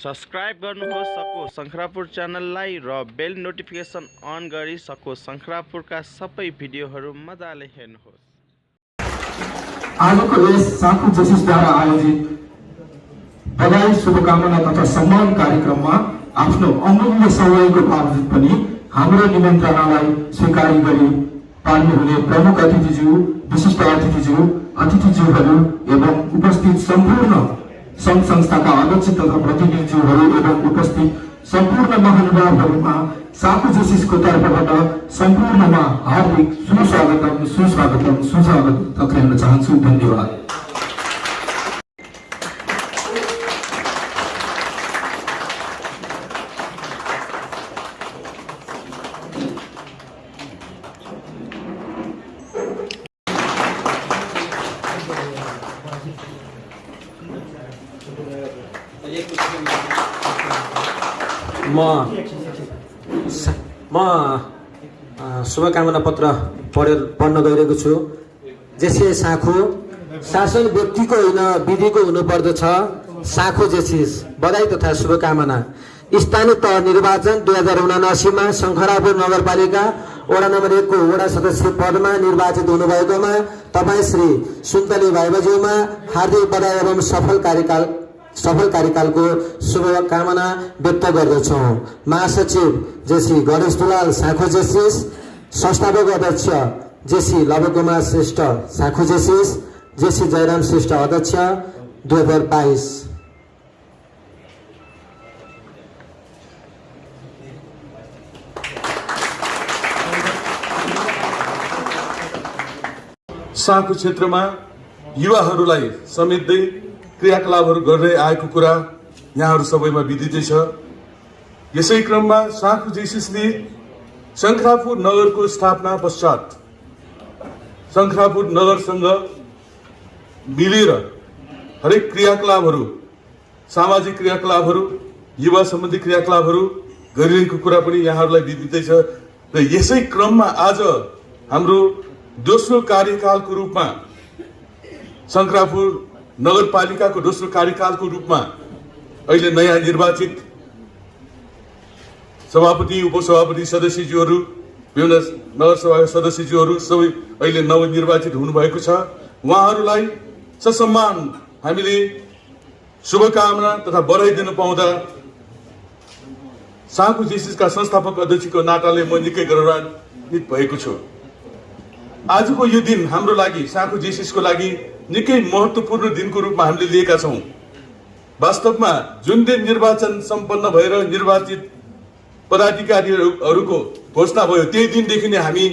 Subscribe गर्नुहोस् सको शंखरापुर च्यानललाई र बेल नोटिफिकेसन अन गरी सको शंखरापुरका सबै भिडियोहरू मजाले हेर्नुहोस्। आजको यस साखु जसिसद्वारा आयोजित बधाई शुभकामना तथा सम्मान कार्यक्रममा आफ्नो अमूल्य समयको बावजुद पनि हाम्रो निमन्त्रणालाई स्वीकार गरी पाल्नुहुने प्रमुख अतिथिज्यू, विशिष्ट अतिथिज्यूहरू एवं उपस्थित सम्पूर्ण संघ संस्थाका अध्यक्ष तथा प्रतिनिधिज्यूहरू एवं उपस्थित सम्पूर्ण महानुभावहरूमा साखु जसिसको तर्फबाट सम्पूर्णमा हार्दिक सुस्वागत टक्राउन चाहन्छु। धन्यवाद। म शुभकामना पत्र पढ्न गइरहेको छु। जेसी साखु शासन व्यक्तिको होइन विधिको हुनुपर्दछ। साखु जेसिस बधाई तथा शुभकामना। स्थानीय तह निर्वाचन 2079 मा शंखरापुर नगरपालिका वडा नम्बर 1 को वडा सदस्य पदमा निर्वाचित हुनुभएकोमा तपाईँ श्री सुन्तली भाइबज्यूमा हार्दिक बधाई एवं सफल कार्यकालको शुभकामना व्यक्त गर्दछौँ। महासचिव जेसी गणेश दुलाल साखु जेसिस, संस्थापक अध्यक्ष जेसी लवकुमार श्रेष्ठ साखु जेसिस, जेसी जयराम श्रेष्ठ अध्यक्ष 2022। साखु क्षेत्रमा युवाहरूलाई समेट्दै क्रियाकलापहरू गर्दै आएको कुरा यहाँहरू सबैमा विदितै छ। यसै क्रममा साखु जेसिसले शंखरापुर नगरको स्थापना पश्चात शंखरापुर नगरसँग मिलेर हरेक क्रियाकलापहरू, सामाजिक क्रियाकलापहरू, युवा सम्बन्धी क्रियाकलापहरू गरिरहेको कुरा पनि यहाँहरूलाई विदितै छ। र यसै क्रममा आज हाम्रो दोस्रो कार्यकालको रूपमा शंखरापुर नगरपालिकाको दोस्रो कार्यकालको रूपमा अहिले नयाँ निर्वाचित सभापति, उपसभापति सदस्यज्यूहरू, विभिन्न नगरसभाका सदस्यज्यूहरू सबै अहिले नवनिर्वाचित हुनुभएको छ। उहाँहरूलाई ससम्मान हामीले शुभकामना तथा बधाई दिन पाउँदा साखु जेसिसका संस्थापक अध्यक्षको नाताले म निकै गौरवान्वित भएको छु। आजको यो दिन हाम्रो लागि, साखु जेसिसको लागि निकै महत्त्वपूर्ण दिनको रूपमा हामीले लिएका छौँ। वास्तवमा जुन दिन निर्वाचन सम्पन्न भएर निर्वाचित पदाधिकारीहरूको घोषणा भयो त्यही दिनदेखि नै हामी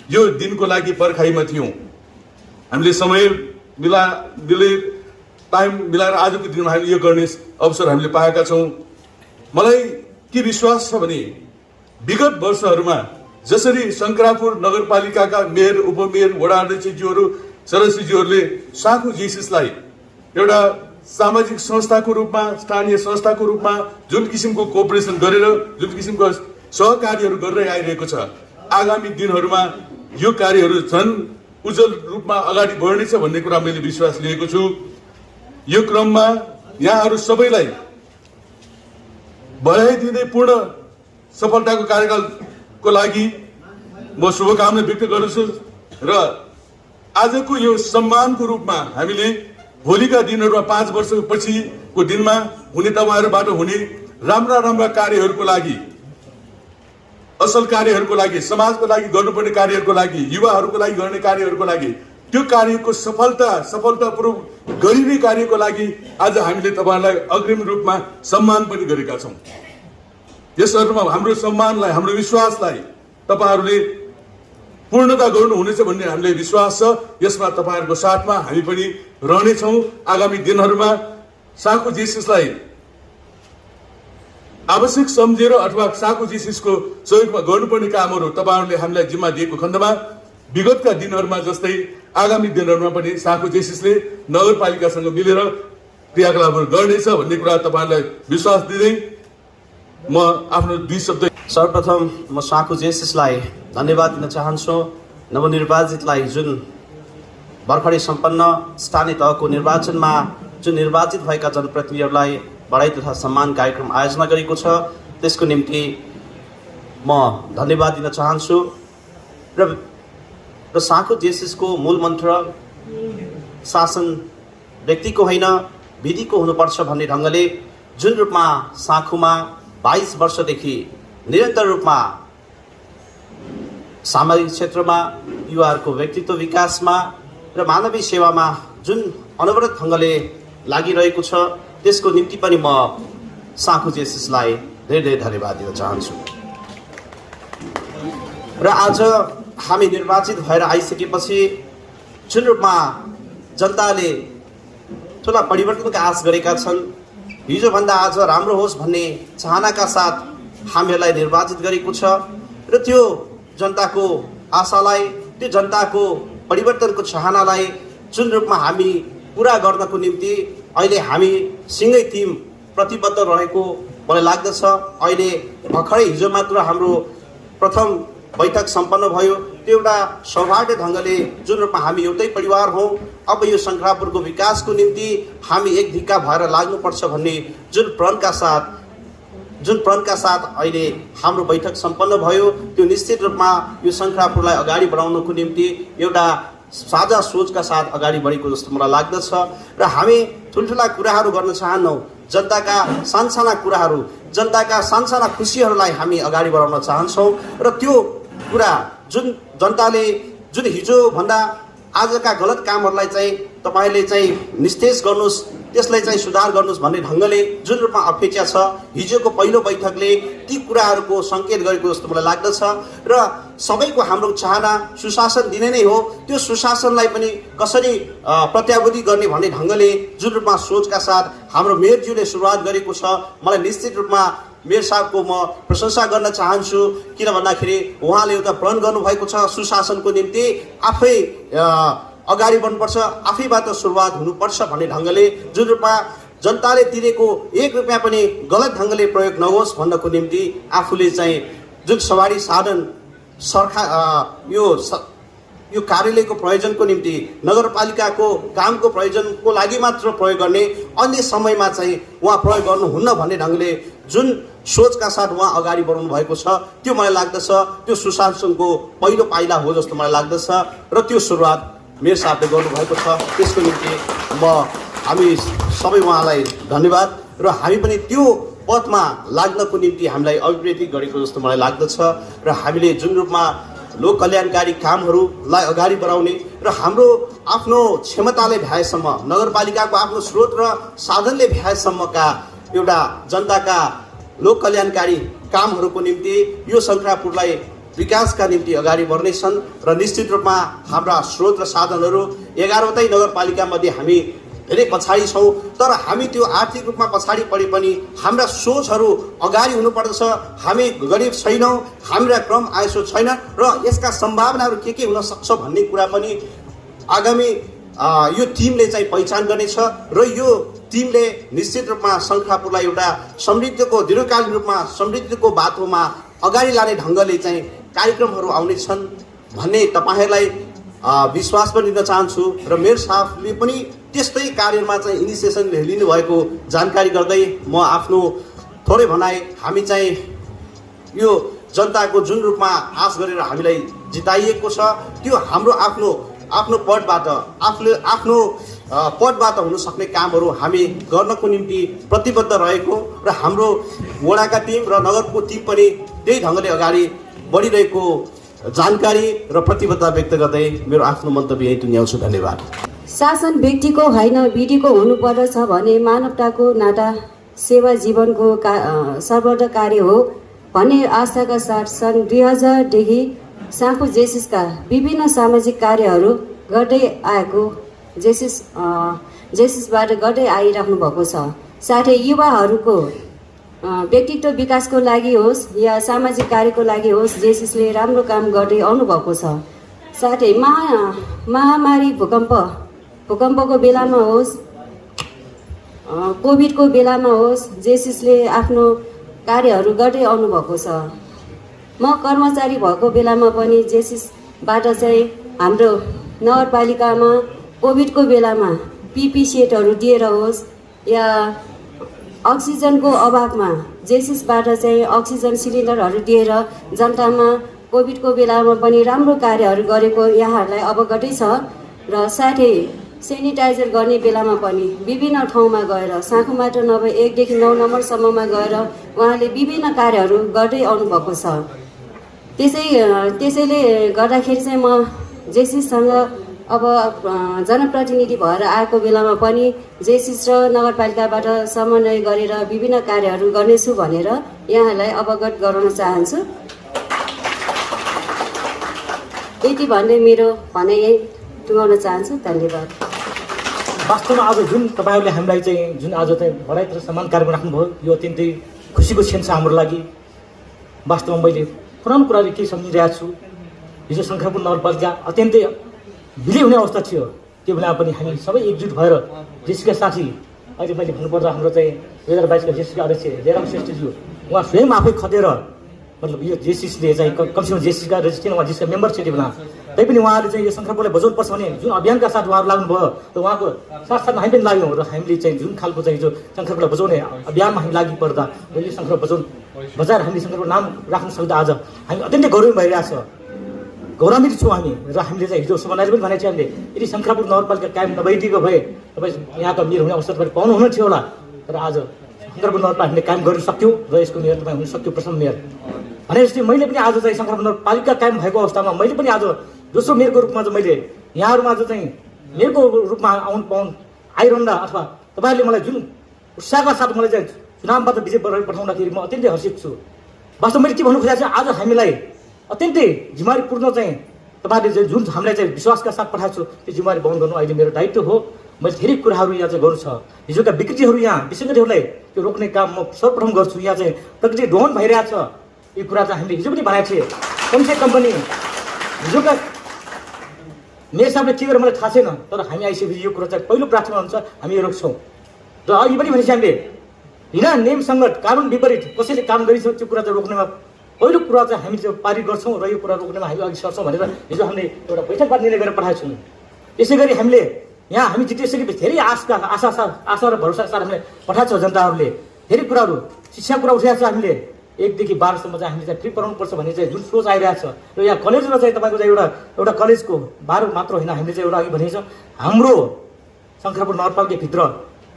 यो दिनको लागि पर्खाइमा थियौँ। हामीले समय टाइम मिलाएर आजको दिनमा हामीले यो गर्ने अवसर हामीले पाएका छौँ। मलाई के विश्वास छ भने विगत वर्षहरूमा जसरी शंखरापुर नगरपालिकाका मेयर, उपमेयर, वडा अध्यक्षज्यूहरू, सदस्यज्यूहरूले साखु जेसिसलाई एउटा सामाजिक संस्थाको रूपमा, स्थानीय संस्थाको रूपमा जुन किसिमको कोअपरेसन गरेर, जुन किसिमको सहकार्यहरू गरेर आइरहेको छ, आगामी दिनहरूमा यो कार्यहरू झन् उज्जवल रूपमा अगाडि बढ्नेछ भन्ने कुरा मैले विश्वास लिएको छु। यो क्रममा यहाँहरू सबैलाई बधाई दिँदै पूर्ण सफलताको कार्यकालको लागि म शुभकामना व्यक्त गर्दछु। र आजको यो सम्मानको रूपमा हामीले भोलिका दिनहरूमा 5 वर्षपछिको दिनमा हुने, तपाईँहरूबाट हुने राम्रा कार्यहरूको लागि, असल कार्यहरूको लागि, समाजको लागि गर्नुपर्ने कार्यहरूको लागि, युवाहरूको लागि गर्ने कार्यहरूको लागि, त्यो कार्यको सफलतापूर्वक गरिने कार्यको लागि आज हामीले तपाईँहरूलाई अग्रिम रूपमा सम्मान पनि गरेका छौँ। यसहरूमा हाम्रो सम्मानलाई, हाम्रो विश्वासलाई तपाईँहरूले पूर्णता गर्नुहुनेछ भन्ने हामीले विश्वास छ। यसमा तपाईँहरूको साथमा हामी पनि रहनेछौँ। आगामी दिनहरूमा साखु जेसिसलाई आवश्यक सम्झेर अथवा साखु जेसिसको सहयोगमा गर्नुपर्ने कामहरू तपाईँहरूले हामीलाई जिम्मा दिएको खण्डमा विगतका दिनहरूमा जस्तै आगामी दिनहरूमा पनि साखु जेसिसले नगरपालिकासँग मिलेर क्रियाकलापहरू गर्नेछ भन्ने कुरा तपाईँहरूलाई विश्वास दिँदै म आफ्नो 2 शब्द। सर्वप्रथम म साखु जेसिसलाई धन्यवाद दिन चाहन्छु। नवनिर्वाचितलाई जुन भर्खरै सम्पन्न स्थानीय तहको निर्वाचनमा जुन निर्वाचित भएका जनप्रतिनिधिहरूलाई बढाइ तथा सम्मान कार्यक्रम आयोजना गरेको छ। त्यसको निम्ति म धन्यवाद दिन चाहन्छु र साँखु जेसिसको मूल मन्त्र शासन व्यक्तिको होइन विधिको हुनुपर्छ भन्ने ढङ्गले जुन रूपमा साँखुमा 22 वर्षदेखि निरन्तर रूपमा सामाजिक क्षेत्रमा युवाहरूको व्यक्तित्व विकासमा र मानवीय सेवामा जुन अनवरत ढङ्गले लागिरहेको छ त्यसको निम्ति पनि म साँखु जेसिसलाई धेरै धेरै धन्यवाद दिन चाहन्छु। र आज हामी निर्वाचित भएर आइसकेपछि जुन रूपमा जनताले ठुला परिवर्तनका आश गरेका छन्, हिजोभन्दा आज राम्रो होस् भन्ने चाहनाका साथ हामीहरूलाई निर्वाचित गरेको छ र त्यो जनताको आशालाई, त्यो जनताको परिवर्तनको चाहनालाई जुन रूपमा हामी पुरा गर्नको निम्ति अहिले हामी सिँगै टिम प्रतिबद्ध रहेको मलाई लाग्दछ। अहिले भर्खरै हिजो मात्र हाम्रो प्रथम बैठक सम्पन्न भयो। त्यो एउटा सौहार्द ढङ्गले जुन रूपमा हामी एउटै परिवार हौँ, अब यो शङ्खरापुरको विकासको निम्ति हामी एक धिक्का भएर लाग्नुपर्छ भन्ने जुन प्रणका साथ अहिले हाम्रो बैठक सम्पन्न भयो, त्यो निश्चित रूपमा यो शङ्खरापुरलाई अगाडि बढाउनको निम्ति एउटा साझा सोचका साथ अगाडि बढेको जस्तो मलाई लाग्दछ। र हामी ठुल्ठुला कुराहरू गर्न चाहन्नौँ, जनताका सानसाना कुराहरू, जनताका सानसाना खुसीहरूलाई हामी अगाडि बढाउन चाहन्छौँ र त्यो कुरा जुन जनताले जुन हिजोभन्दा आजका गलत कामहरूलाई चाहिँ तपाईँले चाहिँ निस्तेज गर्नुहोस्, त्यसलाई चाहिँ सुधार गर्नुहोस् भन्ने ढङ्गले जुन रूपमा अपेक्षा छ, हिजोको पहिलो बैठकले ती कुराहरूको सङ्केत गरेको जस्तो मलाई लाग्दछ। र सबैको हाम्रो चाहना सुशासन दिने नै हो, त्यो सुशासनलाई पनि कसरी प्रत्याभूति गर्ने भन्ने ढङ्गले जुन रूपमा सोचका साथ हाम्रो मेयरज्यूले सुरुवात गरेको छ, मलाई निश्चित रूपमा मेयर साहबको म प्रशंसा गर्न चाहन्छु। किन भन्दाखेरि उहाँले एउटा प्रण गर्नुभएको छ सुशासनको निम्ति आफै अगाडि बढ्नुपर्छ, आफैबाट सुरुवात हुनुपर्छ भन्ने ढङ्गले जुन रूपमा जनताले तिरेको 1 रुपियाँ पनि गलत ढङ्गले प्रयोग नहोस् भन्नको निम्ति आफूले चाहिँ जुन सवारी साधन यो कार्यालयको प्रयोजनको निम्ति नगरपालिकाको कामको प्रयोजनको लागि मात्र प्रयोग गर्ने, अन्य समयमा चाहिँ उहाँ प्रयोग गर्नुहुन्न भन्ने ढङ्गले जुन सोचका साथ उहाँ अगाडि बढाउनु भएको छ, त्यो मलाई लाग्दछ त्यो सुशासनको पहिलो पाइला हो जस्तो मलाई लाग्दछ। र त्यो सुरुवात मेयर साहबले गर्नुभएको छ, त्यसको निम्ति हामी सबै उहाँलाई धन्यवाद। र हामी पनि त्यो पथमा लाग्नको निम्ति हामीलाई अभिप्रेत गरेको जस्तो मलाई लाग्दछ। र हामीले जुन रूपमा लोक कल्याणकारी कामहरूलाई अगाडि बढाउने र हाम्रो आफ्नो क्षमताले भ्याएसम्म, नगरपालिकाको आफ्नो स्रोत र साधनले भ्याएसम्मका एउटा जनताका लोक कल्याणकारी कामहरूको निम्ति यो शङ्खरापुरलाई विकासका निम्ति अगाडि बढ्नेछन्। र निश्चित रूपमा हाम्रा स्रोत र साधनहरू 11वटै नगरपालिकामध्ये हामी धेरै पछाडि छौँ, तर हामी त्यो आर्थिक रूपमा पछाडि परे पनि हाम्रा सोचहरू अगाडि हुनुपर्दछ। हामी गरिब छैनौँ, हाम्रा क्रम आयसो छैन र यसका सम्भावनाहरू के हुन सक्छ भन्ने कुरा पनि आगामी यो टिमले चाहिँ पहिचान गर्नेछ। र यो टिमले निश्चित रूपमा शङ्खरापुरलाई एउटा समृद्धिको दीर्घकालीन रूपमा समृद्धिको बाटोमा अगाडि लाने ढङ्गले चाहिँ कार्यक्रमहरू आउनेछन् भन्ने तपाईँहरूलाई विश्वास पनि दिन चाहन्छु। र मेयर साहबले पनि त्यस्तै कार्यमा चाहिँ इनिसिएसन लिनुभएको जानकारी गर्दै म आफ्नो थोरै भनाइ, हामी चाहिँ यो जनताको जुन रूपमा आश गरेर हामीलाई जिताइएको छ, त्यो हाम्रो आफ्नो पदबाट हुन सक्ने कामहरू हामी गर्नको निम्ति प्रतिबद्ध रहेको र हाम्रो वडाका टिम र नगरको टिम पनि त्यही ढङ्गले अगाडि बढिरहेको जानकारी र प्रतिबद्धता व्यक्त गर्दै मेरो आफ्नो मन्तव्य यही टुङ्ग्याउँछु। धन्यवाद। शासन व्यक्तिको होइन विधिको हुनुपर्दछ भने मानवताको नाता सेवा जीवनको सर्वोच्च कार्य हो भन्ने आशाका साथ सन् 2000देखि साँखु जेसिसका विभिन्न सामाजिक कार्यहरू गर्दै आएको जेसिसबाट गर्दै आइराख्नु भएको छ। साथै युवाहरूको व्यक्तित्व विकासको लागि होस् या सामाजिक कार्यको लागि होस्, जेसिसले राम्रो काम गर्दै आउनुभएको छ। साथै महामारी भूकम्पको बेलामा होस्, कोभिडको बेलामा होस्, जेसिसले आफ्नो कार्यहरू गर्दै आउनुभएको छ। म कर्मचारी भएको बेलामा पनि जेसिसबाट चाहिँ हाम्रो नगरपालिकामा कोभिडको बेलामा पिपी सेटहरू दिएर होस् या अक्सिजनको अभावमा जेसिसबाट चाहिँ अक्सिजन सिलिन्डरहरू दिएर जनतामा कोभिडको बेलामा पनि राम्रो कार्यहरू गरेको यहाँहरूलाई अवगतै छ। र साथै सेनिटाइजर गर्ने बेलामा पनि विभिन्न ठाउँमा गएर साँखु मात्र नभए 1 देखि 9 नम्बरसम्ममा गएर उहाँले विभिन्न कार्यहरू गर्दै आउनुभएको छ। त्यसैले गर्दाखेरि चाहिँ म जेसिससँग अब जनप्रतिनिधि भएर आएको बेलामा पनि जेसिस र नगरपालिकाबाट समन्वय गरेर विभिन्न कार्यहरू गर्नेछु भनेर यहाँहरूलाई अवगत गराउन चाहन्छु। यति भन्दै मेरो भनाइ यही टुङ्गाउन चाहन्छु। धन्यवाद। वास्तवमा आज जुन तपाईँहरूले हामीलाई चाहिँ जुन आज चाहिँ बढाइ र सम्मान कार्यक्रम राख्नुभयो यो अत्यन्तै खुसीको क्षण छ हाम्रो लागि। वास्तवमा मैले पुरानो कुराहरू के सम्झिरहेको छु, हिजो शङ्खरपुर नगरपालिका अत्यन्तै विलय हुने अवस्था थियो। त्यो बेला पनि हामी सबै एकजुट भएर जेसीका साथी अहिले मैले भन्नुपर्दा हाम्रो चाहिँ 2022 का जेसीका अध्यक्ष जयराम श्रेष्ठज्यू उहाँ स्वयं आफै खटेर मतलब यो जेसिसले चाहिँ कमसेकम जेसीका रजिस्ट्रेसन उहाँ जेसीका मेम्बर थियो त्यो बेला, तैपनि उहाँहरूले चाहिँ यो शङ्खरपुरलाई बचाउनुपर्छ भने जुन अभियानका साथ उहाँहरू लाग्नुभयो र उहाँको साथसाथमा हामी पनि लाग्यौँ र हामीले चाहिँ जुन खालको चाहिँ जो शङ्खरपुरलाई बचाउने अभियानमा हामी लागि पर्दा यो शङ्खरपुर बचाएर हामीले शङ्खरपुर नाम राख्न सक्दा आज हामी अत्यन्तै गौरव भइरहेछ, गौरवान्वित छौँ हामी। र हामीले चाहिँ हिजो सुमनाले पनि भनेको थियो हामीले यदि शङ्खरपुर नगरपालिका कायम नभइदिएको भए तपाईँ यहाँको मेयर हुने अवसर तपाईँ पाउनु हुने थियो होला, तर आज शङ्खरपुर नगरपालिकाले कायम गर्न सक्यौँ र यसको मेयर तपाईँ हुन सक्यो प्रथम मेयर भने जस्तै मैले पनि आज चाहिँ शङ्खरपुर नगरपालिका कायम भएको अवस्थामा मैले पनि आज दोस्रो मेयरको रूपमा चाहिँ मैले यहाँहरूमा आज चाहिँ मेयरको रूपमा आइरहँदा अथवा तपाईँहरूले मलाई जुन उत्साहका साथ मलाई चाहिँ चुनावबाट विजय पठाउँदाखेरि म अत्यन्तै हर्षित छु। वास्तवमा मैले के भन्नु खोजेको छु, आज हामीलाई अत्यन्तै जिम्मेवारीपूर्ण चाहिँ तपाईँहरूले चाहिँ जुन हामीलाई चाहिँ विश्वासका साथ पठाएको छु त्यो जिम्मेवारी वहन गर्नु अहिले मेरो दायित्व हो। मैले धेरै कुराहरू यहाँ चाहिँ गर्नु छ, हिजोका विकृतिहरू यहाँ विशेष गरीहरूलाई त्यो रोक्ने काम म सर्वप्रथम गर्छु। यहाँ चाहिँ प्रकृति दोहन भइरहेछ यो कुरा चाहिँ हामीले हिजो पनि भनेको थिएँ। कमसेकम पनि हिजोका मेयर साहबले के गरेर मलाई थाहा छैन, तर हामी आइसकेपछि यो कुरा चाहिँ पहिलो प्राथमिकता हुन्छ हामी यो रोक्छौँ। र अघि पनि भनेपछि हामीले बिना नियम सङ्गत कानुन विपरीत कसैले काम गरिन्छ त्यो कुरा चाहिँ रोक्नेमा पहिलो कुरा चाहिँ हामी चाहिँ पारित गर्छौँ र यो कुरा रोक्नेमा हामी अघि सर्छौँ भनेर हिजो हामीले एउटा बैठकबाट निर्णय गरेर पठाएको छौँ। यसै गरी हामीले यहाँ हामी जितिसकेपछि धेरै आशा र भरोसा साथ हामीले पठाएको छ। जनताहरूले धेरै कुराहरू शिक्षा कुरा उठाएको छ। हामीले 1 देखि 12 सम्म चाहिँ हामीले चाहिँ फ्री पढाउनुपर्छ भन्ने चाहिँ जुन सोच आइरहेको छ र यहाँ कलेजमा चाहिँ तपाईँको चाहिँ एउटा कलेजको 12 मात्र होइन, हामीले चाहिँ एउटा अघि भनेको छ हाम्रो शङ्खरपुर नगरपालिकाभित्र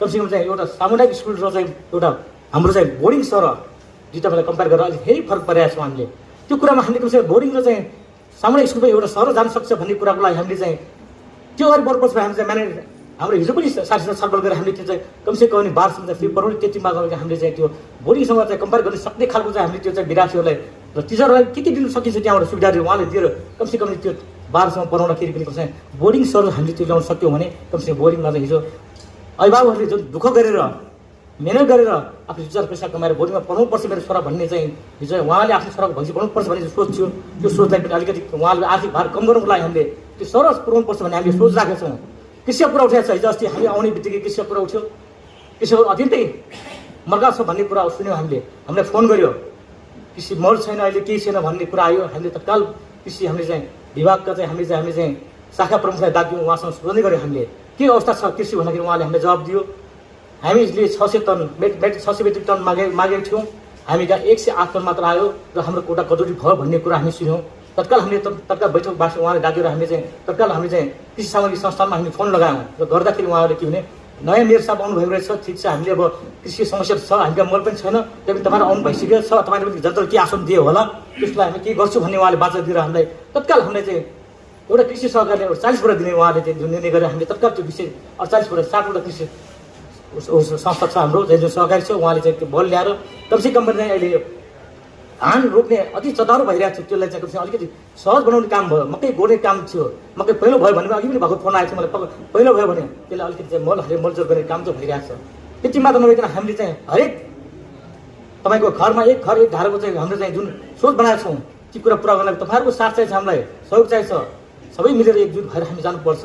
कमसेकम चाहिँ एउटा सामुदायिक स्कुल र चाहिँ एउटा हाम्रो चाहिँ बोर्डिङ छ र दुईवटालाई कम्पेयर गरेर अलिक धेरै फरक परिरहेको छौँ हामीले। त्यो कुरामा हामीले कमसेकम बोर्डिङ र चाहिँ सामुदायिक स्कुलमा एउटा सहर जान सक्छ भन्ने कुराको लागि हामीले चाहिँ त्यो अगाडि बढ्नुपर्छ। हामी चाहिँ म्यानेज हाम्रो हिजो पनि साथीसँग छलफल गरेर हामीले त्यो चाहिँ कमसेकम 12 चाहिँ फ्री पढाउने त्यति मात्रमा हामीले चाहिँ त्यो बोर्डिङसँग चाहिँ कम्पेयर गर्न सक्ने खालको चाहिँ हामीले त्यो चाहिँ विद्यार्थीहरूलाई र टिचरहरूलाई के दिन सकिन्छ त्यहाँबाट सुविधाहरू उहाँले दिएर कमसेकम त्यो 12 पढाउँदाखेरि पनि कमसेकम बोर्डिङ सर हामीले त्यो ल्याउन सक्यौँ भने कमसेकम बोर्डिङमा चाहिँ हिजो अभिभावकहरूले जुन दुःख गरेर मेहनत गरेर आफ्नो विचार पैसा कमाएर बोर्डिङमा पढाउनुपर्छ मेरो छोरा भन्ने चाहिँ हिजो उहाँले आफ्नो छोराको भविष्य बनाउनुपर्छ भन्ने सोच थियो। त्यो सोचलाई पनि अलिकति उहाँले आर्थिक भार कम गर्नुको लागि हामीले त्यो सरस पुऱ्याउनुपर्छ भन्ने हामीले सोच राखेका छौँ। कृषि कुरा उठाएको छ, हिजो अस्ति हामी आउने बित्तिकै कृषि कुरा उठ्यो, कृषिहरू अत्यन्तै मर्का छ भन्ने कुरा सुन्यौँ। हामीलाई फोन गर्यो कृषि मल छैन अहिले केही छैन भन्ने कुरा आयो। हामीले तत्काल कृषि हामीले चाहिँ विभागका चाहिँ हामीले चाहिँ शाखा प्रमुखलाई डाक्यौँ, उहाँसँग सोध्ने गऱ्यौँ हामीले के अवस्था छ कृषि भन्दाखेरि उहाँले हामीले जवाब दियो हामीले 600 टन 600 मेट्रिक टन मागेको थियौँ, हामी कहाँ 108 टन मात्र आयो र हाम्रो कोटा कटौती भयो भन्ने कुरा हामी सुन्यौँ। तत्काल हामीले तत्काल बैठक बस्यो, उहाँले डाकेर हामीले चाहिँ तत्काल हामीले चाहिँ कृषि सामग्री संस्थानमा हामीले फोन लगायौँ र गर्दाखेरि उहाँहरूले के भने नयाँ मेयर साहब आउनुभएको रहेछ, ठिक छ हामीले अब कृषि समस्या छ, हामीका मल पनि छैन, त्यहाँदेखि तपाईँहरू आउनु भइसक्यो छ, तपाईँले पनि जनताले के आश्वासन दियो होला त्यसलाई हामी के गर्छौँ भन्ने उहाँले बाचा दिएर हामीलाई तत्काल हामीले चाहिँ एउटा कृषि सहकारीले 40 बोरा दिने उहाँले चाहिँ जुन निर्णय गरेर हामीले तत्काल त्यो विषय 48 बोरा 7वटा कृषि संस्था छ हाम्रो जुन सहकारी छ उहाँले चाहिँ त्यो बल ल्याएर कमसेकम पनि अहिले धान रोप्ने अति चतारो भइरहेको थियो, त्यसलाई चाहिँ कमसेकम अलिकति सहज बनाउने काम भयो। मकै गोड्ने काम थियो, मकै पहिलो भयो भने अघि पनि भएको फोन आएको थियो मलाई, पहिलो भयो भने त्यसलाई अलिकति चाहिँ मलजल गर्ने काम चाहिँ भइरहेको छ। त्यति मात्र नभइकन हामीले चाहिँ हरेक तपाईँको घरमा एक घर एक धाराको चाहिँ हाम्रो चाहिँ जुन सोच बनाएको छौँ ती कुरा पुरा गर्नलाई तपाईँहरूको साथ चाहिन्छ, हामीलाई सहयोग चाहिन्छ, सबै मिलेर एकजुट भएर हामी जानुपर्छ।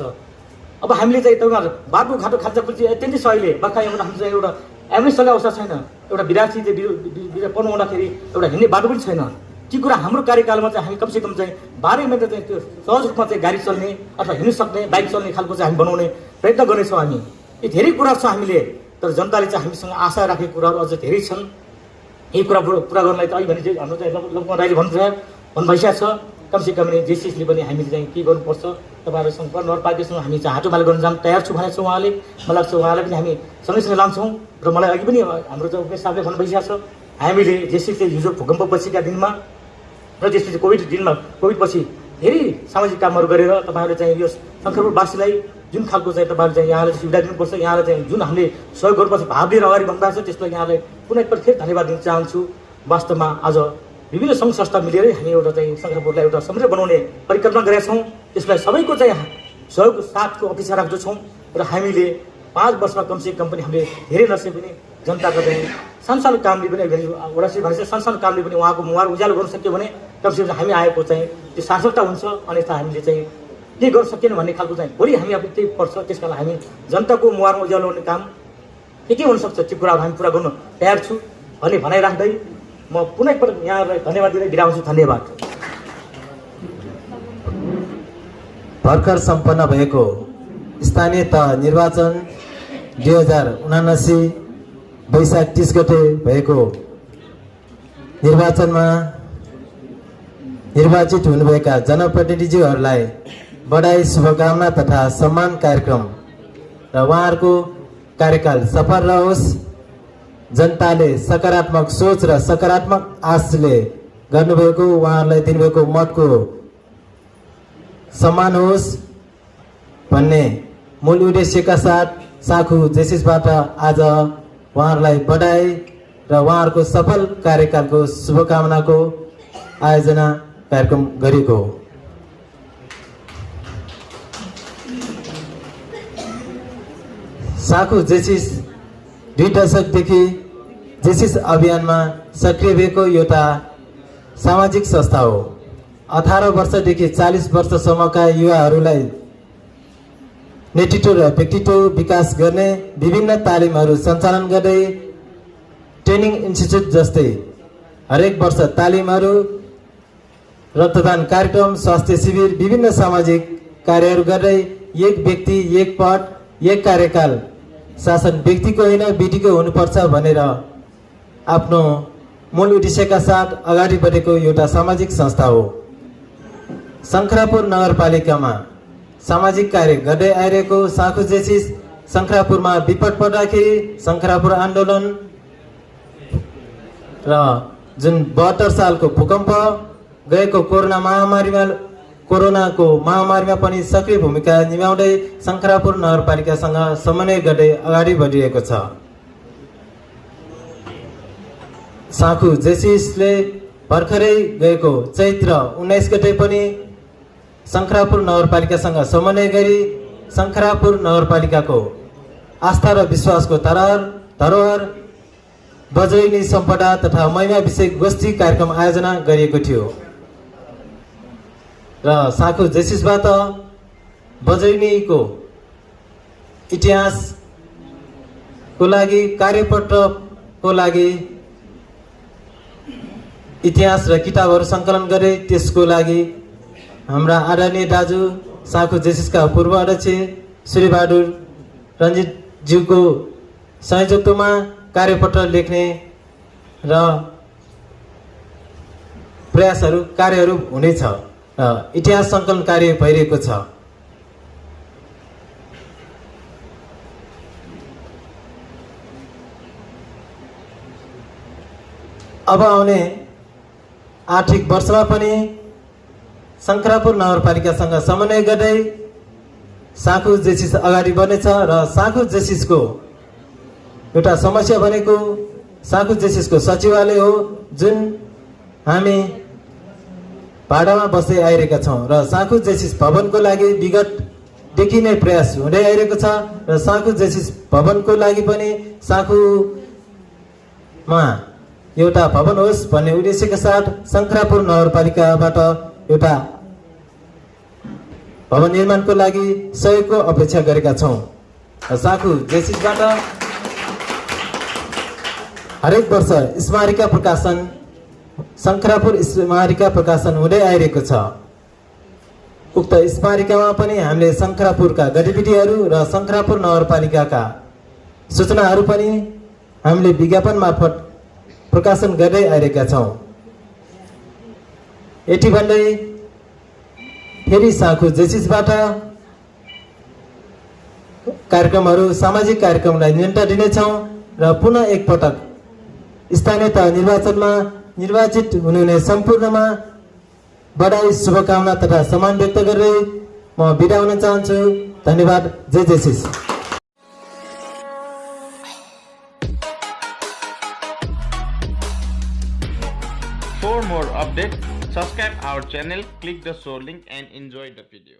अब हामीले चाहिँ तपाईँहरू बाटोघाटो खर्चपछि अत्यन्तै छ अहिले बर्खा एउटा हाम्रो चाहिँ एउटा एम्बुलेन्स चल्ने अवस्था छैन, एउटा विद्यार्थी चाहिँ पढ्नु आउँदाखेरि एउटा हिँड्ने बाटो पनि छैन। ती कुरा हाम्रो कार्यकालमा चाहिँ हामी कमसेकम चाहिँ 12 मिनट चाहिँ त्यो सहज रूपमा चाहिँ गाडी चल्ने अथवा हिँड्नु सक्ने बाइक चल्ने खालको चाहिँ हामी बनाउने प्रयत्न गर्नेछौँ। हामी यी धेरै कुरा छ हामीले तर जनताले चाहिँ हामीसँग आशा राखेको कुराहरू अझ धेरै छन्। यही कुरा पुरा गर्नलाई त अहिले भने चाहिँ हाम्रो चाहिँ लक्ष्मण राईले भन्नुभइसकेको छ। कमसेकम जेसिसले पनि हामीले चाहिँ के गर्नुपर्छ, तपाईँहरूसँग नगरपालिकासँग हामी चाहिँ हाटोमाल गर्न जान तयार छु भनेको छ उहाँले। मलाई लाग्छ उहाँलाई पनि हामी सँगैसँगै लान्छौँ। र मलाई अघि पनि हाम्रो चाहिँ उमेश साहबले भन्नुभइसकेको छ, हामीले जेसिसले हिजो भूकम्प पछिका दिनमा र त्यसपछि कोभिडपछि धेरै सामाजिक कामहरू गरेर तपाईँहरूले चाहिँ यो शङ्करपुरवासीलाई जुन खालको चाहिँ तपाईँहरूले चाहिँ यहाँले सुविधा दिनुपर्छ, यहाँलाई चाहिँ जुन हामीले सहयोग गर्नुपर्छ भाव लिएर अगाडि बढ्नुभएको छ, त्यसलाई यहाँलाई पुनः एकपल्ट फेरि धन्यवाद दिन चाहन्छु। वास्तवमा आज विभिन्न सङ्घ संस्था मिलेरै हामी एउटा चाहिँ शङ्करपुरलाई एउटा समृद्ध बनाउने परिकल्पना गरेका छौँ। त्यसलाई सबैको चाहिँ सहयोग साथको अपेक्षा राख्दछौँ र हामीले 5 वर्षमा कमसेकम पनि हामीले धेरै नसे पनि जनताको चाहिँ सानसानो कामले पनि वडासी भनेपछि सानसानो कामले पनि उहाँको मुहार उज्यालो गर्न सक्यो भने कमसेकम हामी आएको चाहिँ त्यो सार्थकता हुन्छ। अन्यथा हामीले चाहिँ के गर्न सकेन भन्ने खालको चाहिँ भोलि हामी अब त्यही पर्छ। त्यस कारण हामी जनताको मुहारमा उज्यालो गर्ने काम के हुनसक्छ त्यो कुराहरू हामी पुरा गर्न तयार छु भन्ने भनाइराख्दै म पुनः एकपल्ट यहाँहरूलाई धन्यवाद दिँदै बिदा हुन्छु। धन्यवाद। भर्खर सम्पन्न भएको स्थानीय तह निर्वाचन 2079 वैशाख 30 गते भएको निर्वाचनमा निर्वाचित हुनुभएका जनप्रतिनिधिहरूलाई बधाई, शुभकामना तथा सम्मान कार्यक्रम र उहाँहरूको कार्यकाल सफल रहोस्। जनताले सकारात्मक सोच र सकारात्मक आशले गर्नुभएको उहाँहरूलाई दिनुभएको मतको सम्मान होस् भन्ने मूल उद्देश्यका साथ साखु जेसिसबाट आज उहाँहरूलाई बधाई र उहाँहरूको सफल कार्यकालको शुभकामनाको आयोजना कार्यक्रम गरिएको हो। साखु जेसिस 2 दशकदेखि जेसिस अभियानमा सक्रिय भएको एउटा सामाजिक संस्था हो। 18 वर्षदेखि 40 वर्षसम्मका युवाहरूलाई नेतृत्व र व्यक्तित्व विकास गर्ने विभिन्न तालिमहरू सञ्चालन गर्दै ट्रेनिङ इन्स्टिच्युट जस्तै हरेक वर्ष तालिमहरू, रक्तदान कार्यक्रम, स्वास्थ्य शिविर, विभिन्न सामाजिक कार्यहरू गर्दै एक व्यक्ति एक पद एक कार्यकाल शासन व्यक्तिको होइन विधिको हुनुपर्छ भनेर आफ्नो मूल उद्देश्यका साथ अगाडि बढेको एउटा सामाजिक संस्था हो। शङ्करापुर नगरपालिकामा सामाजिक कार्य गर्दै आइरहेको साखु जेसिस शङ्करापुरमा विपद पर्दाखेरि शङ्करापुर आन्दोलन र जुन 72 सालको भूकम्प, गएको कोरोनाको महामारीमा पनि सक्रिय भूमिका निभाउँदै शङ्करापुर नगरपालिकासँग समन्वय गर्दै अगाडि बढिरहेको छ। साखु जेसिसले भर्खरै गएको चैत्र 19 गते पनि शङ्करापुर नगरपालिकासँग समन्वय गरी शङ्करापुर नगरपालिकाको आस्था र विश्वासको धरोहर बजैनी सम्पदा तथा महिमा विषय गोष्ठी कार्यक्रम आयोजना गरिएको थियो र साखु जेसिसबाट बजैनीको इतिहासको लागि कार्यपत्रको लागि इतिहास र किताबहरू सङ्कलन गरे। त्यसको लागि हाम्रा आदरणीय दाजु साखु जेसिसका पूर्व अध्यक्ष श्री बहादुर रञ्जितज्यूको संयोजकत्वमा कार्यपत्र लेख्ने र कार्यहरू हुनेछ र इतिहास सङ्कलन कार्य भइरहेको छ। अब आउने आर्थिक वर्षमा पनि शङ्करापुर नगरपालिकासँग समन्वय गर्दै साखु जेसिस अगाडि बढ्नेछ र साखु जेसिसको एउटा समस्या भनेको साखु जेसिसको सचिवालय हो, जुन हामी भाडामा बस्दै आइरहेका छौँ र साखु जेसिस भवनको लागि विगतदेखि नै प्रयास हुँदै आइरहेको छ र साखु जेसिस भवनको लागि पनि साखुमा एउटा भवन होस् भन्ने उद्देश्यका साथ शङ्करापुर नगरपालिकाबाट एउटा भवन निर्माणको लागि सहयोगको अपेक्षा गरेका छौँ। साखु जेसिसबाट हरेक वर्ष स्मारिका प्रकाशन, शङ्करापुर स्मारिका प्रकाशन हुँदै आइरहेको छ। उक्त स्मारिकामा पनि हामीले शङ्करापुरका गतिविधिहरू र शङ्करापुर नगरपालिकाका सूचनाहरू पनि हामीले विज्ञापन मार्फत प्रकाशन गर्दै आइरहेका छौँ। यति भन्दै फेरि साँखु जेसिसबाट कार्यक्रमहरू सामाजिक कार्यक्रमलाई नियन्त्रण दिनेछौँ र पुनः एकपटक स्थानीय तह निर्वाचनमा निर्वाचित हुनुहुने सम्पूर्णमा बधाई शुभकामना तथा सम्मान व्यक्त गर्दै म बिदा हुन चाहन्छु। धन्यवाद। जय जेसिस। For more updates, subscribe our channel, click the show link and enjoy the video.